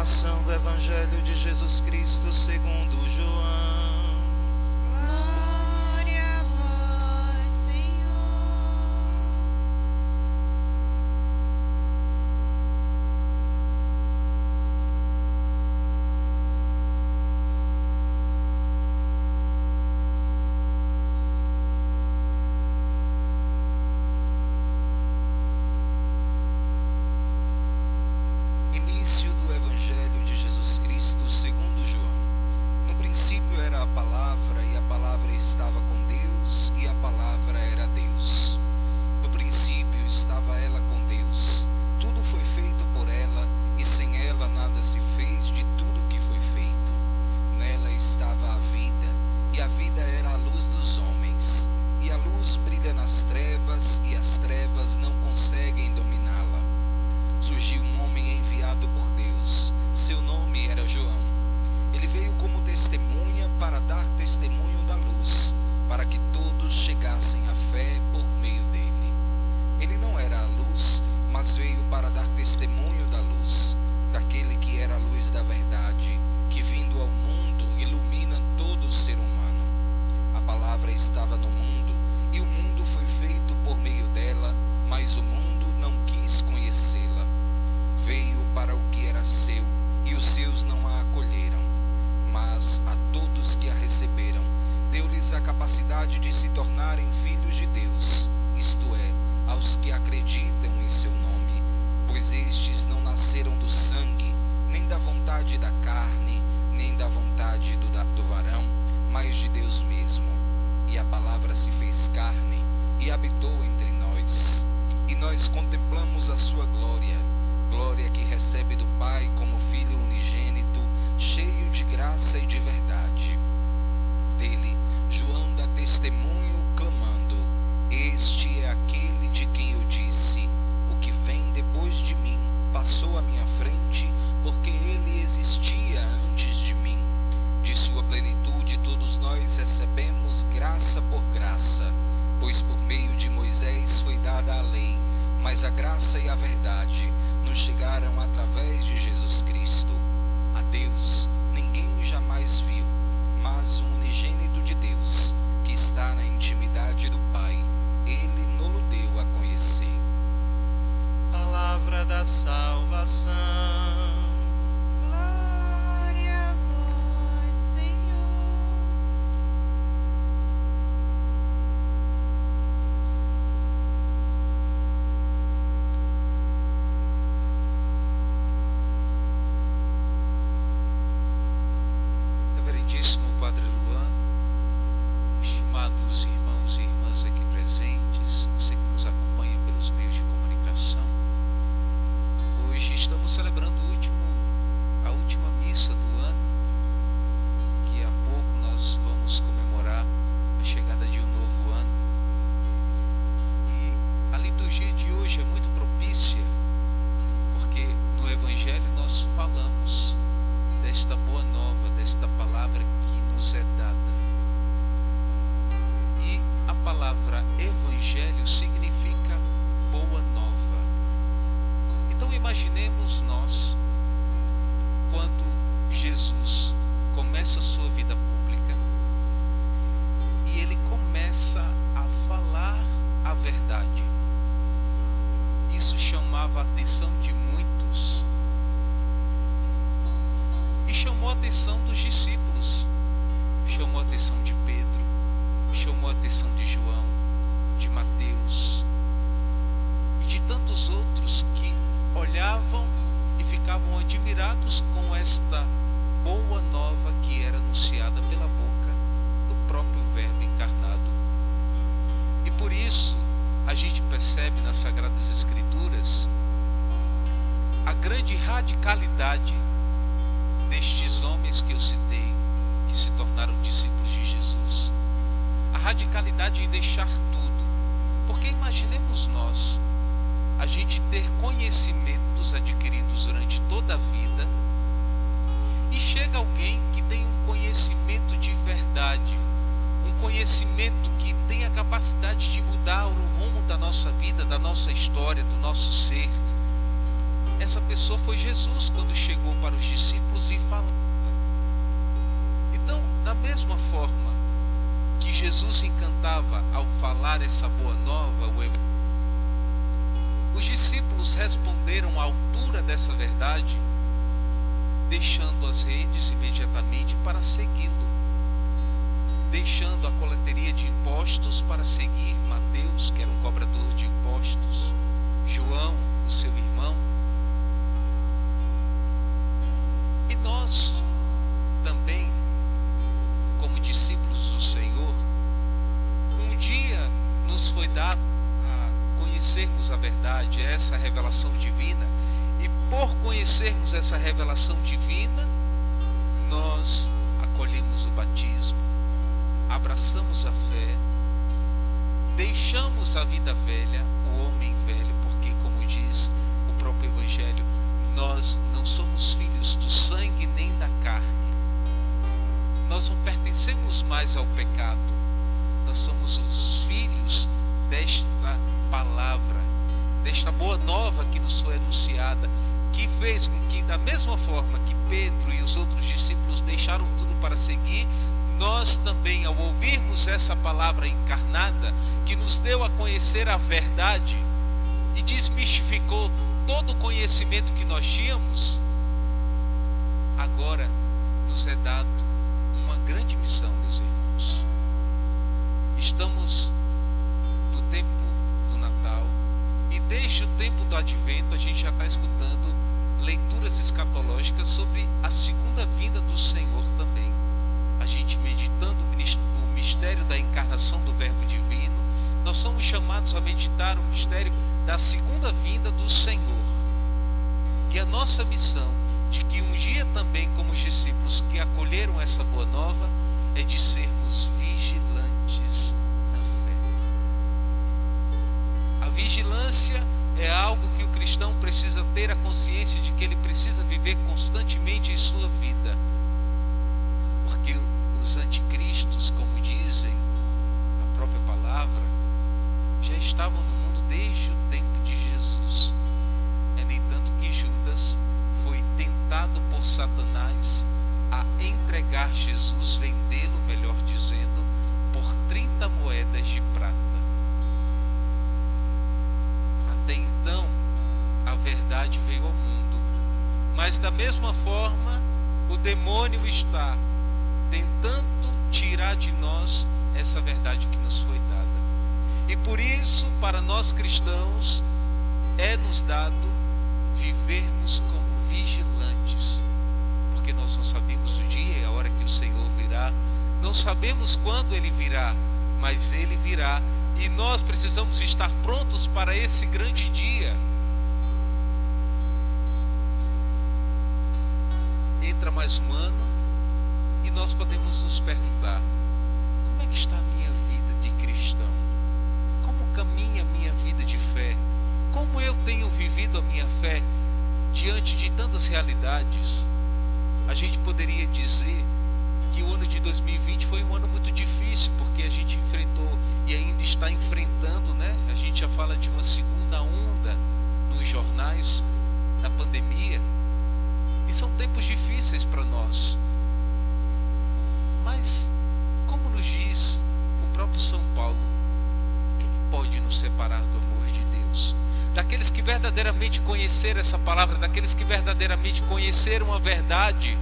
Proclamação do Evangelho de Jesus Cristo segundo João. Glória a vós, Senhor. Início do Evangelho de Jesus Cristo segundo João. No princípio era a palavra, e a palavra estava com Deus, e a palavra era Deus. No princípio estava ela com Deus. Tudo foi feito por ela, e sem ela nada se fez de tudo que foi feito. Nela estava a vida, e a vida era a luz dos homens. E a luz brilha nas trevas, e as trevas não conseguem dominá-la. Surgiu um homem enviado por Deus. Seu nome era João. Ele veio como testemunha para dar testemunho da luz, para que todos chegassem à fé por meio dele. Ele não era a luz, mas veio para dar testemunho da luz, daquele que era a luz da verdade, que vindo ao mundo ilumina todo o ser humano. A palavra estava no mundo, e o mundo foi feito por meio dela, mas o mundo não quis conhecê-la. Veio para o que era seu, e os seus não a acolheram. Mas a todos que a receberam, deu-lhes a capacidade de se tornarem filhos de Deus, isto é, aos que acreditam em seu nome, pois estes não nasceram do sangue, nem da vontade da carne, nem da vontade do varão, mas de Deus mesmo. E a palavra se fez carne e habitou entre nós, e nós contemplamos a sua glória, glória que recebe do Pai como Filho unigênito, cheio de graça e de verdade. Dele, João dá testemunho, clamando: Este é aquele de quem eu disse: o que vem depois de mim passou à minha frente, porque ele existia antes de mim. De sua plenitude todos nós recebemos graça por graça, pois por meio de Moisés foi dada a lei, mas a graça e a verdade nos chegaram através de Jesus Cristo. A Deus ninguém jamais viu, mas o unigênito de Deus, que está na intimidade do Pai, ele nos deu a conhecer. Palavra da salvação. Glória a vós, Senhor. Reverendíssimo Padre Luan, estimados irmãos e irmãs aqui presentes, você que nos acompanha pelos meios de comunicação, hoje estamos celebrando a última missa do ano, que a pouco nós vamos comemorar a chegada de um novo ano. E a liturgia de hoje é muito propícia, porque no Evangelho nós falamos desta boa nova, desta palavra que nos é dada. E a palavra Evangelho significa boa nova. Então imaginemos nós, quando Jesus começa a sua vida pública, e ele começa a falar a verdade. Isso chamava a atenção de muitos, e chamou a atenção dos discípulos, chamou a atenção de Pedro, chamou a atenção de João, de Mateus e de tantos outros que olhavam e ficavam admirados com esta boa nova que era anunciada pela boca do próprio Verbo encarnado. E por isso a gente percebe nas Sagradas Escrituras a grande radicalidade destes homens que eu citei, que se tornaram discípulos de Jesus. A radicalidade em deixar tudo. Porque imaginemos nós, a gente ter conhecimentos adquiridos durante toda a vida, e chega alguém que tem um conhecimento de verdade, um conhecimento que tem a capacidade de mudar o rumo da nossa vida, da nossa história, do nosso ser. essa pessoa foi Jesus quando chegou para os discípulos e falou. Então, da mesma forma que Jesus encantava ao falar essa boa nova, os discípulos responderam à altura dessa verdade, deixando as redes imediatamente para segui-lo, deixando a coleteria de impostos para seguir Mateus, que era um cobrador de impostos, João, o seu irmão. E nós também, como discípulos do Senhor, um dia nos foi dado a conhecermos a verdade, essa revelação divina, e por conhecermos essa revelação divina, nós acolhemos o batismo, abraçamos a fé, deixamos a vida velha, o homem velho, porque, como diz o próprio Evangelho, nós não somos filhos do sangue nem da carne. Nós não pertencemos mais ao pecado. Nós somos os filhos desta palavra, desta boa nova que nos foi anunciada, que fez com que, da mesma forma que Pedro e os outros discípulos deixaram tudo para seguir, nós também, ao ouvirmos essa palavra encarnada, que nos deu a conhecer a verdade e desmistificou todo o conhecimento que nós tínhamos, agora nos é dado uma grande missão, meus irmãos. Estamos no tempo do Natal e desde o tempo do Advento a gente já está escutando leituras escatológicas sobre a segunda vinda do Senhor também. A gente meditando o mistério da encarnação do Verbo Divino, nós somos chamados a meditar o mistério da segunda vinda do Senhor. E a nossa missão, de que um dia também, como os discípulos que acolheram essa boa nova, é de sermos vigilantes na fé. A vigilância é algo que o cristão precisa ter a consciência de que ele precisa viver constantemente em sua vida. Porque os anticristos, como dizem a própria palavra, já estavam no mundo desde o tempo de Jesus. É nem tanto que Judas foi tentado por Satanás a entregar Jesus, vendê-lo, melhor dizendo, por 30 moedas de prata. Até então, a verdade veio ao mundo, mas da mesma forma, o demônio está tentando tirar de nós essa verdade que nos foi dada. E por isso, para nós cristãos, é-nos dado vivermos como vigilantes, porque nós não sabemos o dia e a hora que o Senhor virá, não sabemos quando Ele virá, mas Ele virá, e nós precisamos estar prontos para esse grande dia. Entra mais um ano e nós podemos nos perguntar: como é que está a minha vida de cristão? Como caminha a minha vida de fé? Como eu tenho vivido a minha fé diante de tantas realidades? A gente poderia dizer que o ano de 2020 foi um ano muito difícil, porque a gente enfrentou e ainda está enfrentando, né? A gente já fala de uma segunda onda nos jornais da pandemia, e são tempos difíceis para nós. Mas, como nos diz o próprio São Paulo, o que pode nos separar do amor de Deus? Daqueles que verdadeiramente conheceram essa palavra, daqueles que verdadeiramente conheceram a verdade,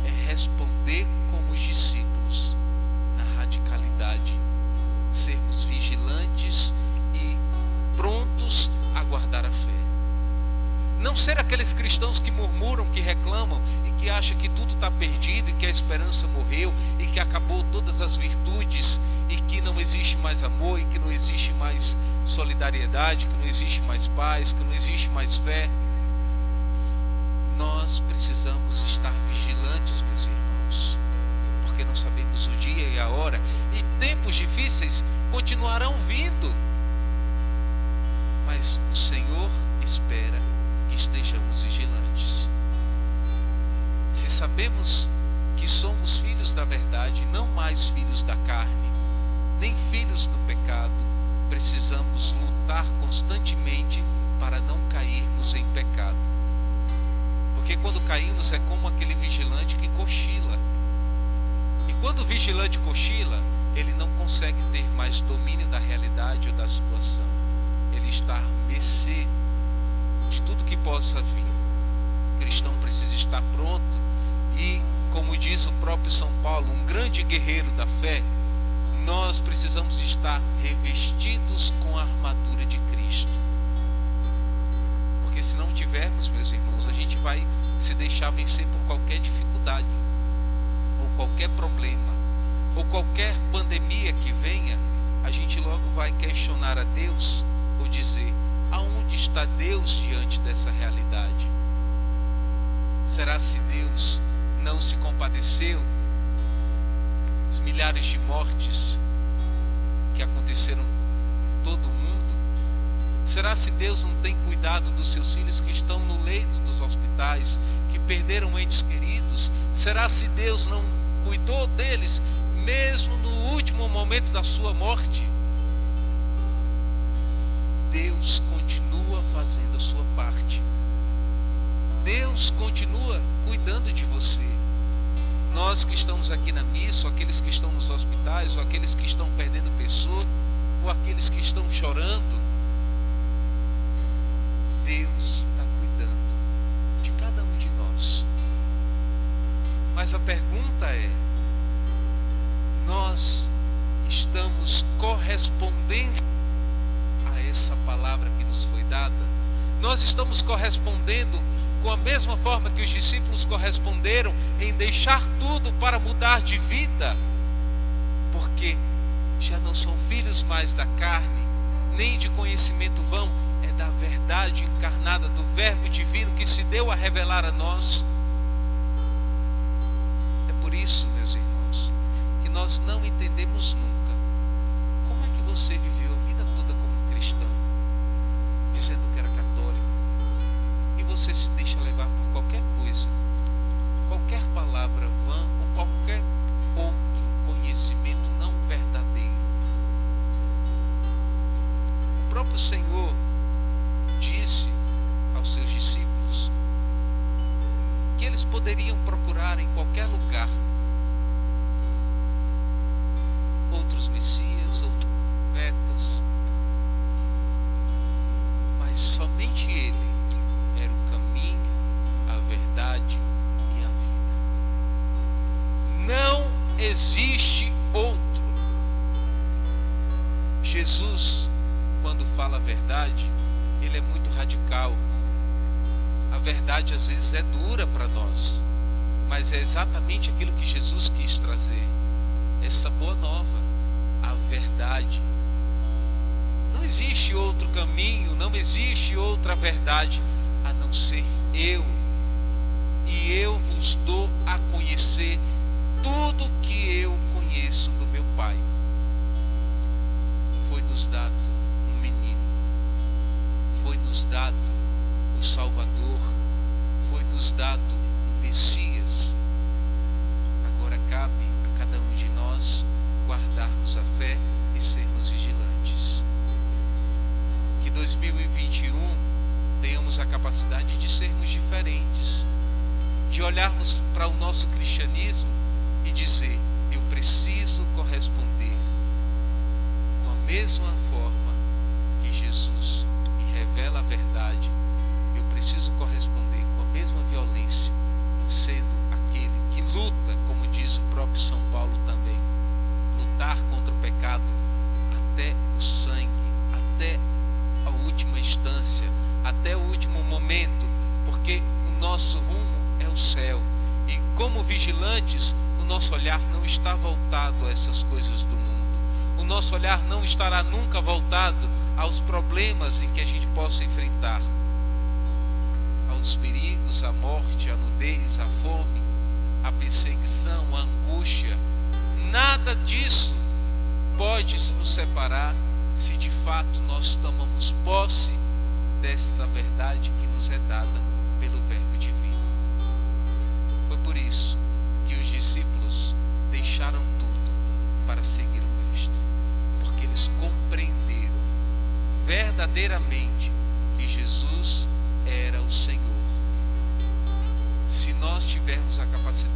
é responder como os discípulos, na radicalidade, sermos vigilantes e prontos a guardar a fé. Não ser aqueles cristãos que murmuram, que reclamam e que acham que tudo está perdido e que a esperança morreu e que acabou todas as virtudes e que não existe mais amor e que não existe mais solidariedade, que não existe mais paz, que não existe mais fé. Nós precisamos estar vigilantes, meus irmãos, porque não sabemos o dia e a hora, e tempos difíceis continuarão vindo, mas o Senhor espera que estejamos vigilantes. Se sabemos que somos filhos da verdade, não mais filhos da carne, nem filhos do pecado, precisamos lutar constantemente para não cairmos em pecado. Porque quando caímos é como aquele vigilante que cochila. E quando o vigilante cochila, ele não consegue ter mais domínio da realidade ou da situação. Ele está à mercê de tudo que possa vir. O cristão precisa estar pronto e, como diz o próprio São Paulo, um grande guerreiro da fé, nós precisamos estar revestidos com a armadura de Cristo. Porque se não tivermos, meus irmãos, a gente vai se deixar vencer por qualquer dificuldade, ou qualquer problema, ou qualquer pandemia que venha, a gente logo vai questionar a Deus, ou dizer, aonde está Deus diante dessa realidade? Será se Deus não se compadeceu? Os milhares de mortes que aconteceram em todo o mundo? Será se Deus não tem cuidado dos seus filhos que estão no leito dos hospitais, que perderam entes queridos? Será se Deus não cuidou deles, mesmo no último momento da sua morte? Deus continua fazendo a sua parte. Deus continua cuidando de você. Nós que estamos aqui na missa, ou aqueles que estão nos hospitais, ou aqueles que estão perdendo pessoa, ou aqueles que estão chorando, Deus está cuidando de cada um de nós. Mas a pergunta é: nós estamos correspondendo a essa palavra que nos foi dada? Nós estamos correspondendo com a mesma forma que os discípulos corresponderam em deixar tudo para mudar de vida? Porque já não são filhos mais da carne, nem de conhecimento vão, é da verdade encarnada, do Verbo divino que se deu a revelar a nós. É por isso, meus irmãos, que nós não entendemos nunca como é que você viveu a vida toda como cristão, dizendo que era católico, e você se deixa levar por qualquer coisa, qualquer palavra vã ou qualquer outro conhecimento não verdadeiro. O próprio Senhor disse aos seus discípulos que eles poderiam procurar em qualquer lugar outros messias, outros profetas, mas somente Ele era o caminho, a verdade e a vida. Não existe outro. Jesus, quando fala a verdade, Ele é muito radical. A verdade às vezes é dura para nós, mas é exatamente aquilo que Jesus quis trazer. Essa boa nova, a verdade. Não existe outro caminho, não existe outra verdade a não ser eu. E eu vos dou a conhecer tudo que eu conheço do meu Pai. Foi-nos dado um menino, foi-nos dado o Salvador, foi-nos dado o Messias. Agora cabe a cada um de nós guardarmos a fé e sermos vigilantes. Que 2021 tenhamos a capacidade de sermos diferentes, de olharmos para o nosso cristianismo e dizer: eu preciso corresponder com a mesma forma que Jesus me revela a verdade. Eu preciso corresponder com a mesma violência, sendo aquele que luta, como diz o próprio São Paulo também, lutar contra o pecado até o sangue, até a última instância, até o último momento, porque o nosso rumo é o céu. E como vigilantes, o nosso olhar não está voltado a essas coisas do mundo. O nosso olhar não estará nunca voltado aos problemas em que a gente possa enfrentar, aos perigos, a morte, a nudez, a fome, a perseguição, a angústia. Nada disso pode nos separar se de fato nós tomamos posse desta verdade que nos é dada pelo Verbo divino. Foi por isso que os discípulos deixaram tudo para seguir o Mestre, porque eles compreenderam verdadeiramente que Jesus era o Senhor. Se nós tivermos a capacidade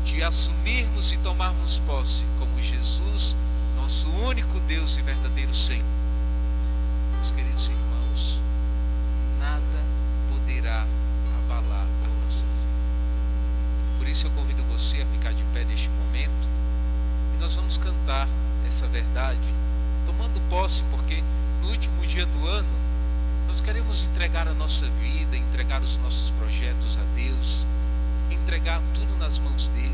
de assumirmos e tomarmos posse como Jesus, nosso único Deus e verdadeiro Senhor, meus queridos irmãos, nada poderá abalar a nossa fé. Por isso eu convido você a ficar de pé neste momento e nós vamos cantar essa verdade, tomando posse, porque no último dia do ano nós queremos entregar a nossa vida, entregar os nossos projetos a Deus, entregar tudo nas mãos dele.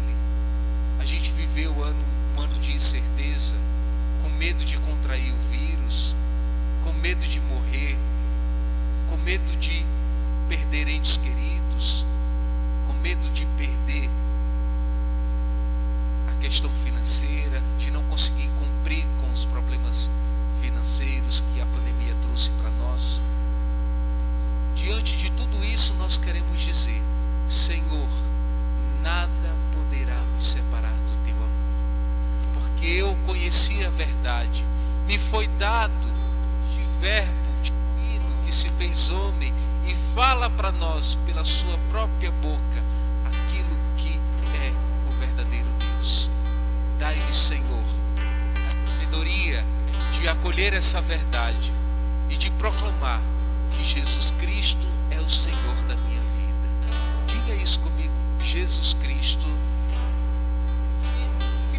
A gente viveu um ano de incerteza, com medo de contrair o vírus, com medo de morrer, com medo de perder entes queridos, com medo de perder a questão financeira, de não conseguir cumprir com os problemas financeiros que a pandemia trouxe para nós. Diante de tudo isso, nós queremos dizer: Senhor, nada poderá me separar do teu amor, porque eu conheci a verdade, me foi dado de verbo divino que se fez homem e fala para nós pela sua própria boca aquilo que é o verdadeiro Deus. Dai-me, Senhor, a sabedoria de acolher essa verdade e de proclamar que Jesus Cristo é o Senhor da minha vida. Diga isso comigo: Jesus Cristo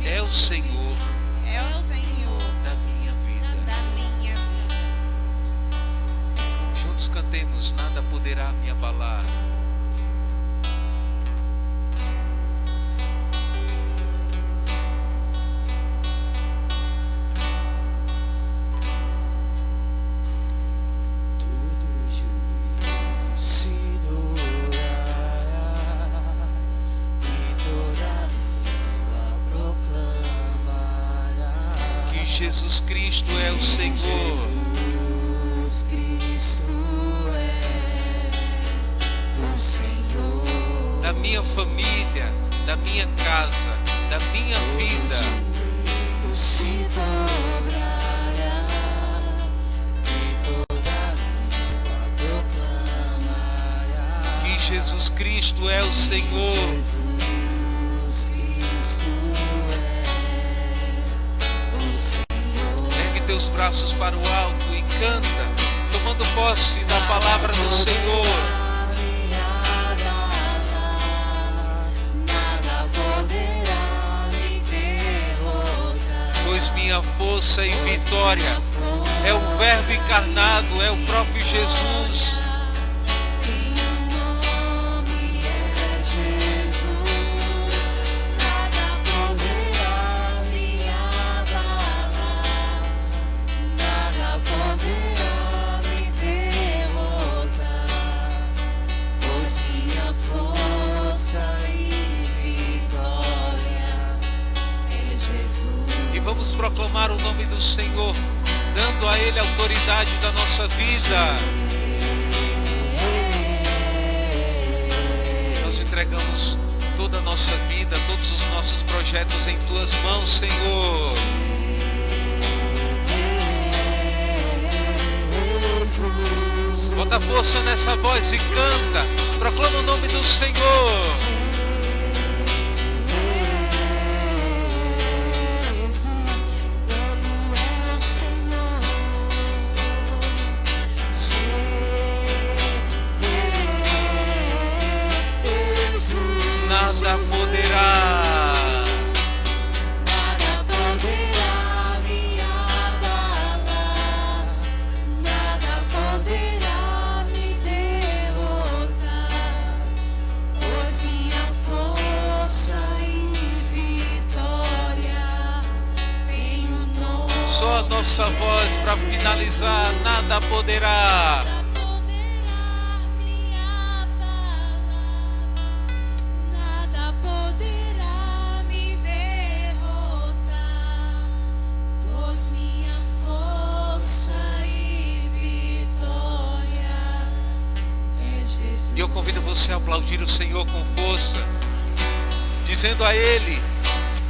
é o Senhor É o Senhor da minha vida. da minha vida. Juntos cantemos: nada poderá me abalar. Jesus Cristo é o Senhor. Jesus Cristo é o Senhor Da minha família, da minha casa, da minha vida. se dobrará e toda língua proclamará Que Jesus Cristo é o Senhor. Jesus Cristo é o Senhor. Ergue teus braços para o alto e canta, tomando posse da palavra do Senhor. Nada poderá me derrotar. Pois minha força e vitória é o Verbo encarnado, é o próprio Jesus. Teu nome é Jesus. Nada poderá me abalar. Nada poderá me derrotar. Pois minha força e vitória é Jesus. E vamos proclamar o nome do Senhor, dando a Ele a autoridade da nossa vida. Nós entregamos toda a nossa vida, todos os nossos projetos em Tuas mãos, Senhor. Bota força nessa voz e canta, proclama o nome do Senhor. Jesus, Ele é o Senhor. Jesus, Nada poderá. nada poderá me abalar. Nada poderá me derrotar. Pois minha força e vitória tem o nome. Só a nossa voz para finalizar, nada poderá. Nada poderá me abalar. Nada poderá me derrotar. Pois minha força e vitória é Jesus. E eu convido você a aplaudir o Senhor com força, dizendo a Ele: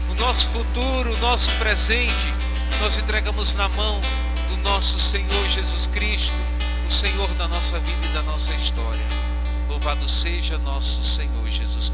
o nosso futuro, o nosso presente, nós entregamos na mão do nosso Senhor Jesus Cristo, o Senhor da nossa vida e da nossa história. Louvado seja nosso Senhor Jesus